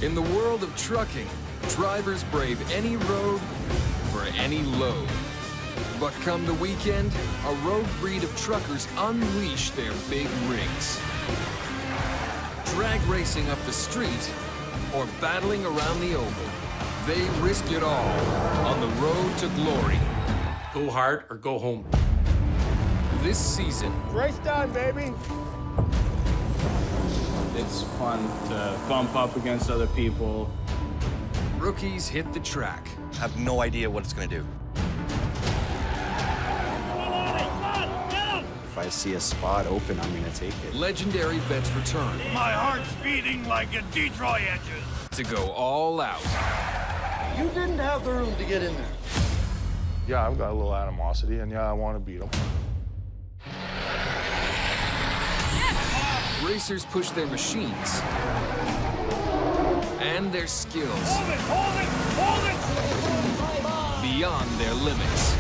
In the world of trucking, drivers brave any road for any load. But come the weekend, a road breed of truckers unleash their big rigs. Drag racing up the street or battling around the oval. They risk it all on the road to glory. Go hard or go home. This season, Race done, baby. It's fun to bump up against other people. rookies hit the track. I have no idea what it's going to do. If I see a spot open, I'm going to take it. Legendary vets return My heart's beating like a Detroit engine. to go all out. You didn't have the room to get in there. Yeah, I've got a little animosity, and yeah, I want to beat them. Racers push their machines and their skills Hold it! beyond their limits.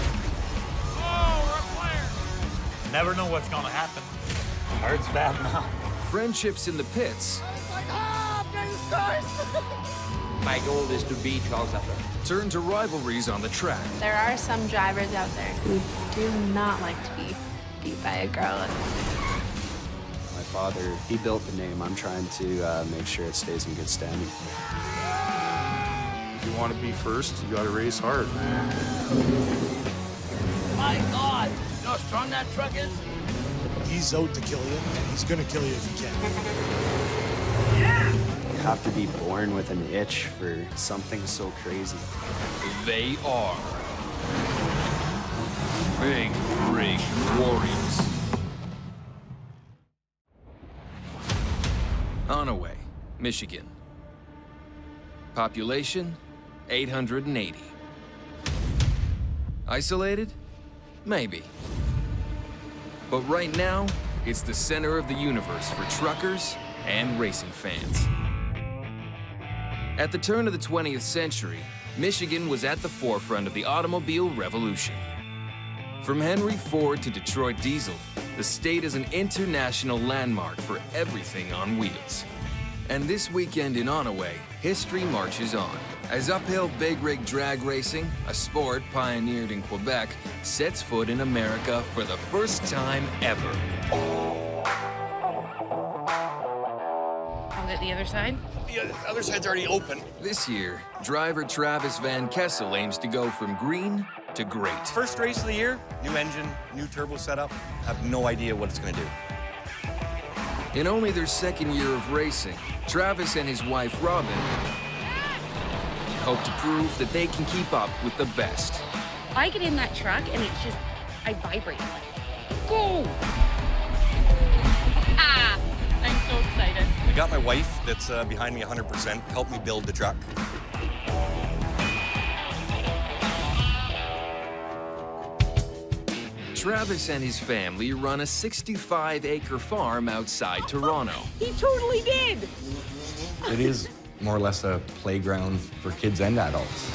Never know what's gonna happen. Heart's bad now. Friendships in the pits My goal is to beat Charles Leffler. turn to rivalries on the track. There are some drivers out there who do not like to be beat by a girl. My father, he built the name. I'm trying to make sure it stays in good standing. If you want to be first, you got to race hard. My God! You know how strong that truck is? He's out to kill you, and he's gonna kill you if he can. You have to be born with an itch for something so crazy. They are Big Rig Warriors. Onaway, Michigan. Population, 880. Isolated? Maybe. But right now, it's the center of the universe for truckers and racing fans. At the turn of the 20th century, Michigan was at the forefront of the automobile revolution. From Henry Ford to Detroit Diesel, the state is an international landmark for everything on wheels. And this weekend in Onaway, history marches on, as uphill big rig drag racing, a sport pioneered in Quebec, sets foot in America for the first time ever. On the other side? Yeah, the other side's already open. This year, driver Travis Van Kessel aims to go from green to great. First race of the year, new engine, new turbo setup. I have no idea what it's going to do. In only their second year of racing, Travis and his wife Robin hope to prove that they can keep up with the best. I get in that truck and it's just, I vibrate. Go! Ah! I'm so excited. I got my wife that's behind me 100%, helped me build the truck. Travis and his family run a 65-acre farm outside Toronto. He totally did! It is more or less a playground for kids and adults.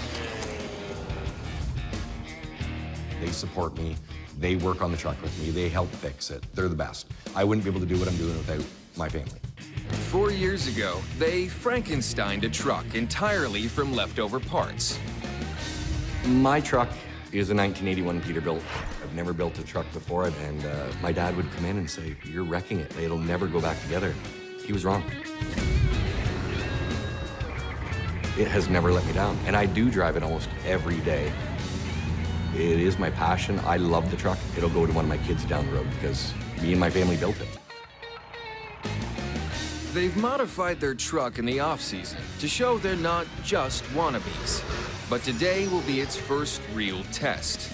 They support me. They work on the truck with me. They help fix it. They're the best. I wouldn't be able to do what I'm doing without my family. 4 years ago, they Frankensteined a truck entirely from leftover parts. My truck is a 1981 Peterbilt. I've never built a truck before, and my dad would come in and say, "You're wrecking it. It'll never go back together." He was wrong. It has never let me down, and I do drive it almost every day. It is my passion. I love the truck. It'll go to one of my kids down the road because me and my family built it. They've modified their truck in the off-season to show they're not just wannabes. But today will be its first real test.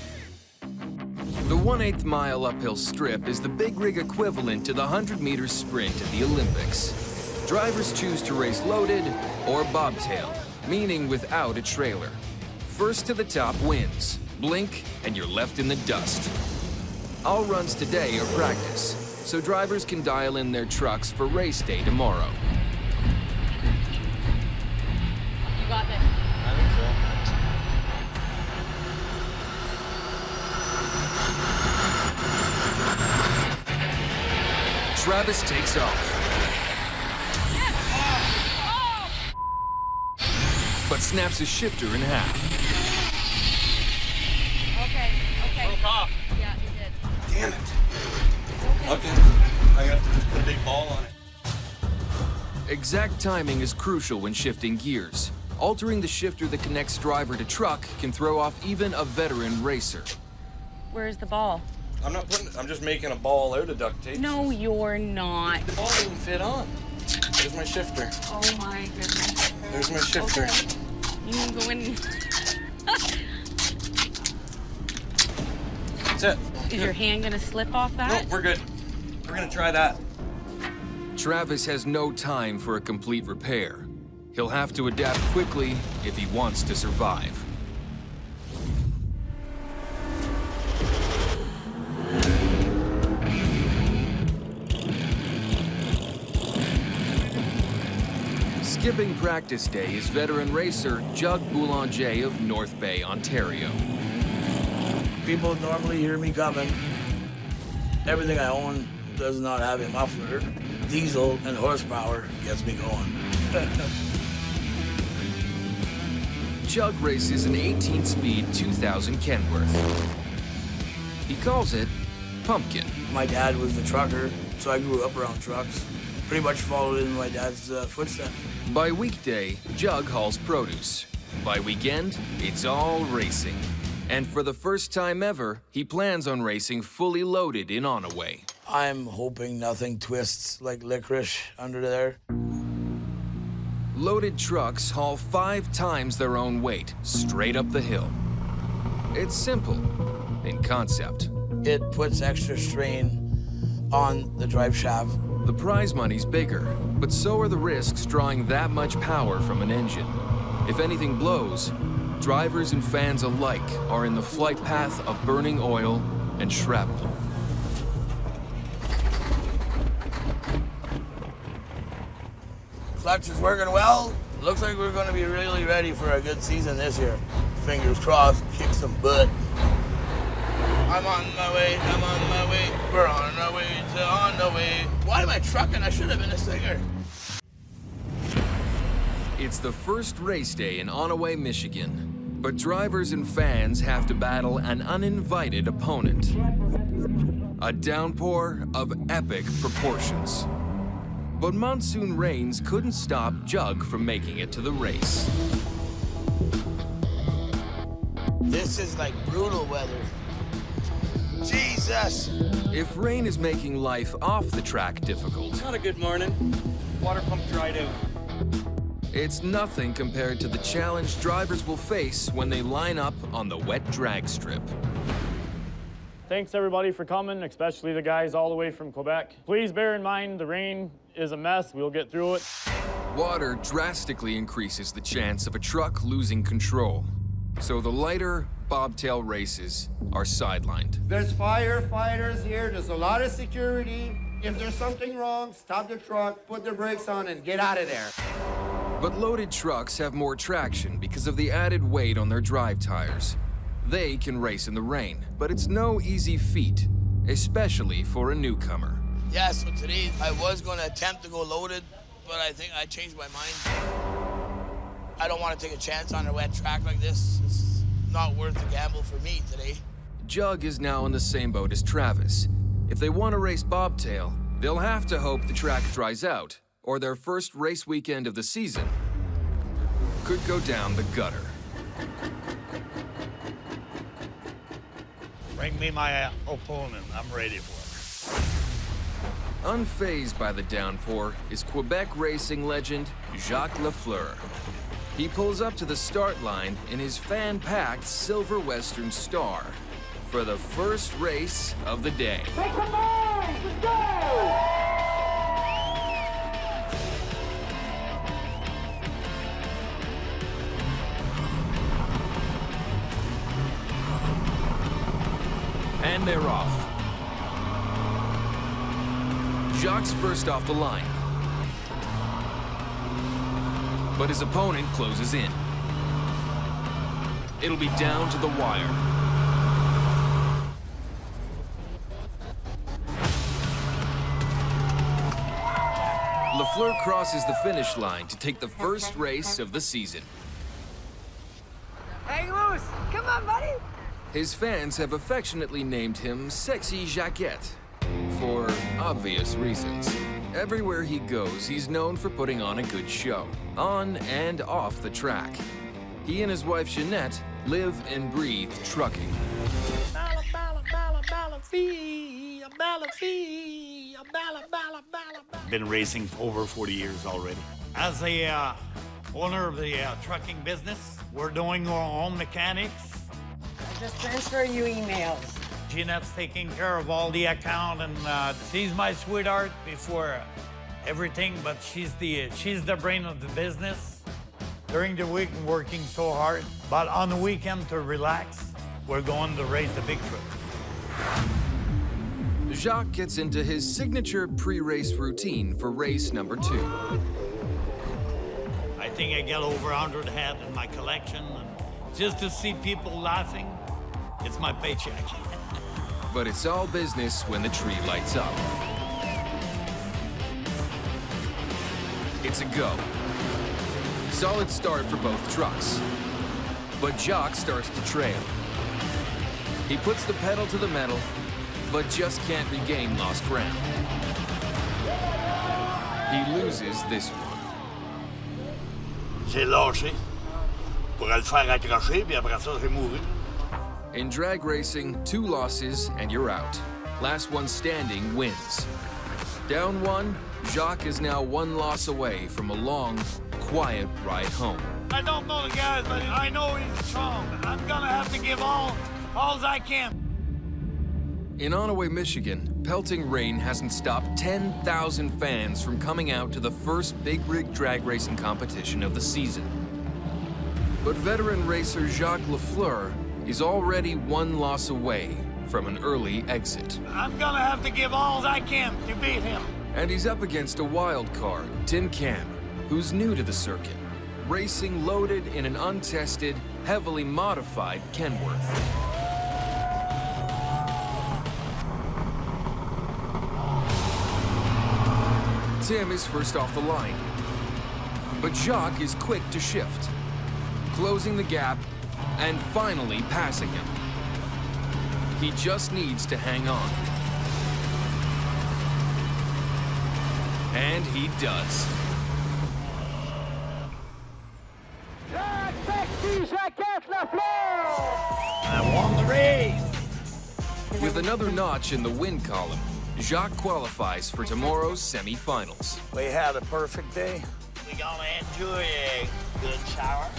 The 1/8 mile uphill strip is the big rig equivalent to the 100-meter sprint at the Olympics. Drivers choose to race loaded or bobtail, meaning without a trailer. First to the top wins. Blink, and you're left in the dust. All runs today are practice, so drivers can dial in their trucks for race day tomorrow. You got this. I think so. Travis takes off. but snaps his shifter in half. Okay. Broke off. Yeah, you did. Damn it. Okay. I have to just put a big ball on it. Exact timing is crucial when shifting gears. Altering the shifter that connects driver to truck can throw off even a veteran racer. Where's the ball? I'm just making a ball out of duct tape. No, you're not. The ball didn't fit on. There's my shifter. Oh my goodness. There's my shifter. Okay. You can go in. That's it. Is your hand gonna slip off that? Nope, we're good. We're gonna try that. Travis has no time for a complete repair. He'll have to adapt quickly if he wants to survive. Skipping practice day is veteran racer Jug Boulanger of North Bay, Ontario. People normally hear me coming. Everything I own does not have a muffler. Diesel and horsepower gets me going. Jug races an 18-speed 2000 Kenworth. He calls it Pumpkin. My dad was the trucker, so I grew up around trucks. Pretty much followed in my dad's footsteps. By weekday, Jug hauls produce. By weekend, it's all racing. And for the first time ever, he plans on racing fully loaded in Onaway. I'm hoping nothing twists like licorice under there. Loaded trucks haul 5 times their own weight, straight up the hill. It's simple in concept. It puts extra strain on the drive shaft. The prize money's bigger, but so are the risks drawing that much power from an engine. If anything blows, drivers and fans alike are in the flight path of burning oil and shrapnel. Clutch is working well. Looks like we're going to be really ready for a good season this year. Fingers crossed, kick some butt. I'm on my way, we're on our way to on the way. Why am I trucking? I should have been a singer. It's the first race day in Onaway, Michigan, but drivers and fans have to battle an uninvited opponent. A downpour of epic proportions. But monsoon rains couldn't stop Jug from making it to the race. This is like brutal weather. Jesus! If rain is making life off the track difficult, Not a good morning. Water pump dried out. it's nothing compared to the challenge drivers will face when they line up on the wet drag strip. Thanks everybody for coming, especially the guys all the way from Quebec. Please bear in mind the rain is a mess. We'll get through it. Water drastically increases the chance of a truck losing control. So the lighter bobtail races are sidelined. There's firefighters here. There's a lot of security. If there's something wrong, stop the truck, put the brakes on, and get out of there. But loaded trucks have more traction because of the added weight on their drive tires. They can race in the rain, but it's no easy feat, especially for a newcomer. Yeah, so today I was going to attempt to go loaded, but I think I changed my mind. I don't want to take a chance on a wet track like this. It's not worth the gamble for me today. Jug is now in the same boat as Travis. If they want to race bobtail, they'll have to hope the track dries out, or their first race weekend of the season could go down the gutter. Bring me my opponent. I'm ready for it. Unfazed by the downpour is Quebec racing legend Jacques Lafleur. He pulls up to the start line in his fan-packed Silver Western Star for the first race of the day. Take the line! Let's go! And they're off. Jacques first off the line. But his opponent closes in. It'll be down to the wire. Lafleur crosses the finish line to take the first race of the season. Hang loose! Come on, buddy! His fans have affectionately named him Sexy Jaquette, for obvious reasons. Everywhere he goes, he's known for putting on a good show, on and off the track. He and his wife Jeanette live and breathe trucking. Been racing for over 40 years already. As a owner of the trucking business, we're doing our own mechanics. I just transfer you emails. Jeanette's taking care of all the account, and she's my sweetheart before everything, but she's the brain of the business. During the week, I'm working so hard, but on the weekend to relax, we're going to race the big truck. Jacques gets into his signature pre-race routine for race number 2. I think I get over 100 head in my collection, and just to see people laughing, it's my paycheck. But it's all business when the tree lights up. It's a go. Solid start for both trucks. But Jacques starts to trail. He puts the pedal to the metal, but just can't regain lost ground. He loses this one. J'ai lâché pour le faire accrocher, puis après ça, j'ai mouru. In drag racing, 2 losses and you're out. Last one standing wins. Down 1, Jacques is now 1 loss away from a long, quiet ride home. I don't know the guys, but I know he's strong. I'm gonna have to give all I can. In Onaway, Michigan, pelting rain hasn't stopped 10,000 fans from coming out to the first big rig drag racing competition of the season. But veteran racer Jacques Lafleur is already 1 loss away from an early exit. I'm gonna have to give all I can to beat him. And he's up against a wild card, Tim Cam, who's new to the circuit, racing loaded in an untested, heavily modified Kenworth. Tim is first off the line, but Jacques is quick to shift, closing the gap and finally passing him. He just needs to hang on. And he does. I won the race! With another notch in the win column, Jacques qualifies for tomorrow's semi-finals. We had a perfect day. We're gonna enjoy a good shower.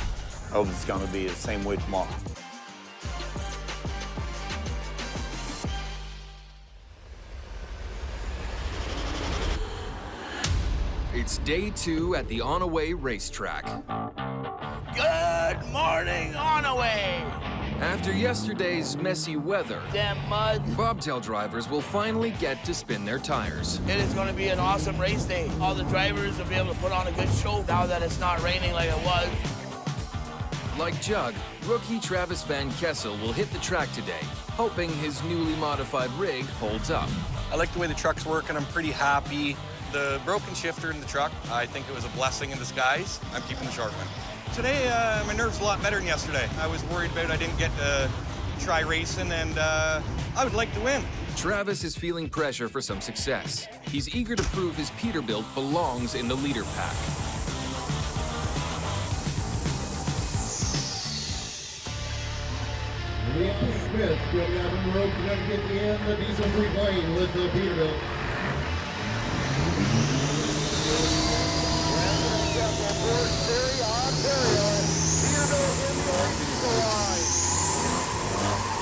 I hope it's gonna be the same way tomorrow. It's day 2 at the Onaway racetrack. Good morning, Onaway! After yesterday's messy weather, Damn mud. bobtail drivers will finally get to spin their tires. It is going to be an awesome race day. All the drivers will be able to put on a good show now that it's not raining like it was. Like Jug, rookie Travis Van Kessel will hit the track today, hoping his newly modified rig holds up. I like the way the truck's working. I'm pretty happy. The broken shifter in the truck, I think it was a blessing in disguise. I'm keeping the short one. Today, my nerves a lot better than yesterday. I was worried about I didn't get to try racing, and I would like to win. Travis is feeling pressure for some success. He's eager to prove his Peterbilt belongs in the leader pack. Liam Smith going out on the road, trying to get in the diesel free-plane with the Peterbilt.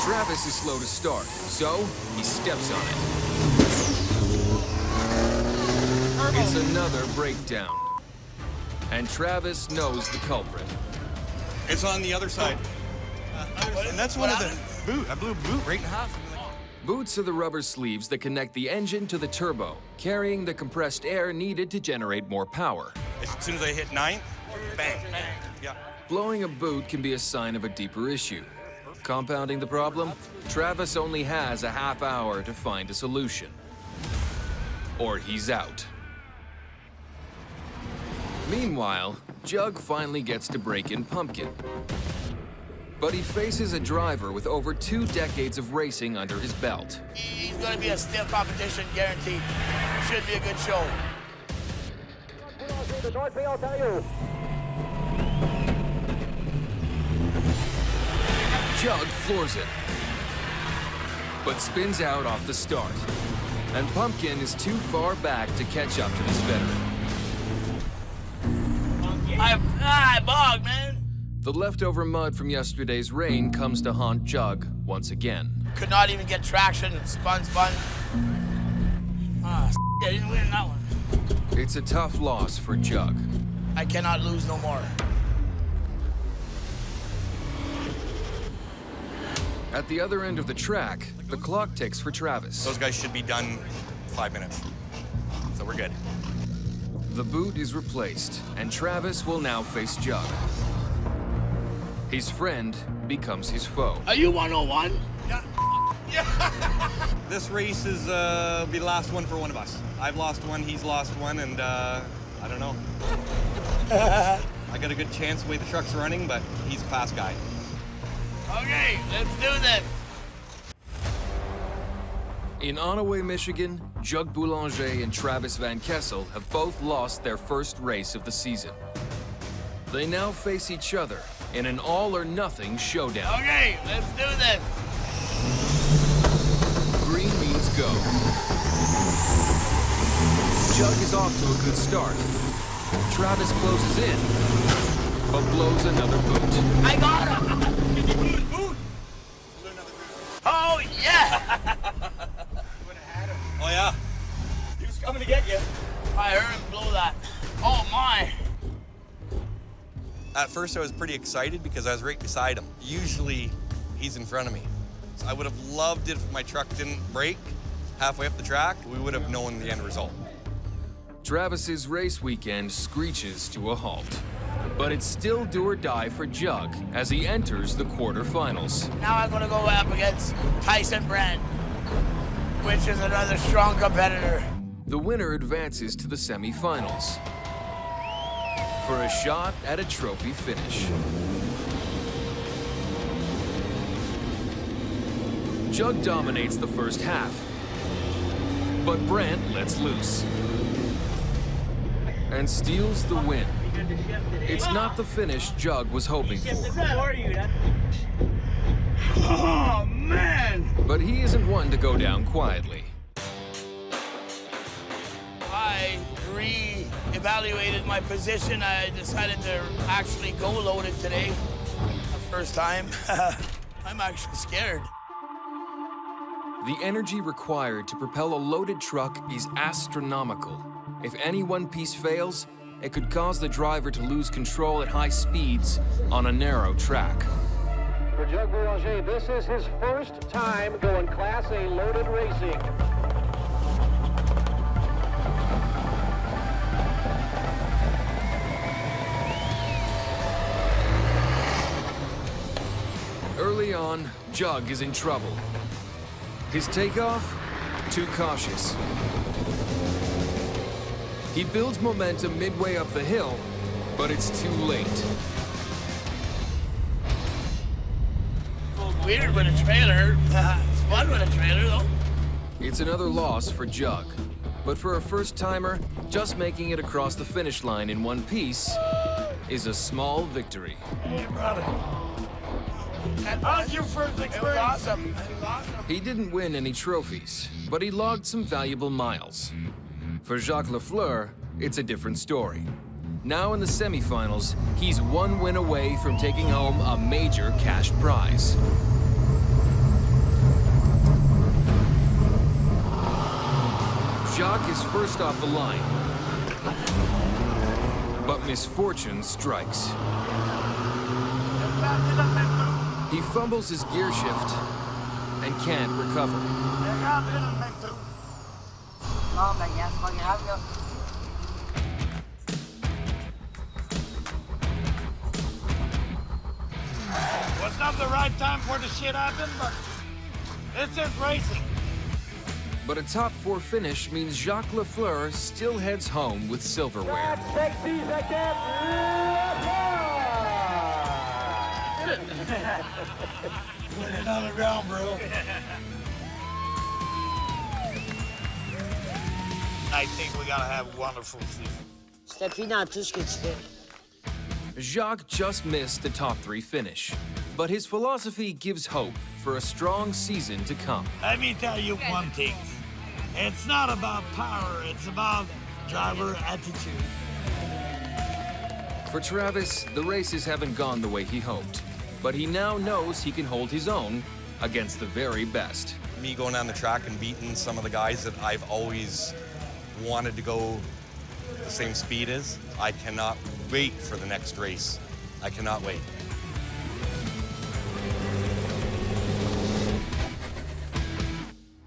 Travis is slow to start, so he steps on it. It's another breakdown. And Travis knows the culprit. It's on the other side. And that's one of the boot. I blew a boot right in half. Boots are the rubber sleeves that connect the engine to the turbo, carrying the compressed air needed to generate more power. As soon as I hit 9, bang, yeah. Blowing a boot can be a sign of a deeper issue. Compounding the problem, Travis only has a half hour to find a solution. Or he's out. Meanwhile, Jug finally gets to break in Pumpkin. But he faces a driver with over 2 decades of racing under his belt. He's going to be a stiff competition, guaranteed. Should be a good show. Jug floors it, but spins out off the start. And Pumpkin is too far back to catch up to this veteran. I bogged, man. The leftover mud from yesterday's rain comes to haunt Jug once again. Could not even get traction. Spun. I didn't win that one. It's a tough loss for Jug. I cannot lose no more. At the other end of the track, the clock ticks for Travis. Those guys should be done 5 minutes. So we're good. The boot is replaced, and Travis will now face Jug. His friend becomes his foe. Are you 101? This race is be the last one for one of us. I've lost one, he's lost one, and I don't know. I got a good chance the way the truck's running, but he's a fast guy. Okay, let's do this. In Onaway, Michigan, Jug Boulanger and Travis Van Kessel have both lost their first race of the season. They now face each other in an all-or-nothing showdown. Okay, let's do this. Green means go. Jug is off to a good start. Travis closes in, but blows another boot. I got him! Oh, yeah! Oh, yeah? He was coming to get you. I heard him blow that. Oh, my. At first, I was pretty excited because I was right beside him. Usually, he's in front of me. So I would have loved it if my truck didn't break halfway up the track. We would have known the end result. Travis's race weekend screeches to a halt. But it's still do or die for Jug as he enters the quarterfinals. Now I'm going to go up against Tyson Brand, which is another strong competitor. The winner advances to the semifinals for a shot at a trophy finish. Jug dominates the first half, but Brant lets loose and steals the win. It's not the finish Jug was hoping for. Oh, man! But he isn't one to go down quietly. I re-evaluated my position. I decided to actually go loaded today. The first time. I'm actually scared. The energy required to propel a loaded truck is astronomical. If any one piece fails, it could cause the driver to lose control at high speeds on a narrow track. For Jug Boulanger, this is his first time going Class A loaded racing. Early on, Jug is in trouble. His takeoff, too cautious. He builds momentum midway up the hill, but it's too late. Weird with a trailer. It's fun with a trailer, though. It's another loss for Jug. But for a first-timer, just making it across the finish line in one piece is a small victory. Hey, brother. How's your first experience? It was awesome. It was awesome. He didn't win any trophies, but he logged some valuable miles. For Jacques Lafleur, it's a different story. Now in the semifinals, he's one win away from taking home a major cash prize. Jacques is first off the line, but misfortune strikes. He fumbles his gear shift and can't recover. Was not the right time for the shit happen, but this is racing. But a top 4 finish means Jacques Lafleur still heads home with silverware. Put it on the ground, bro. I think we're gonna have a wonderful season. Stefina, tout ce que tu fais. Jacques just missed the top 3 finish, but his philosophy gives hope for a strong season to come. Let me tell you one thing. It's not about power, it's about driver attitude. For Travis, the races haven't gone the way he hoped, but he now knows he can hold his own against the very best. Me going down the track and beating some of the guys that I've always wanted to go the same speed as, I cannot wait for the next race. I cannot wait.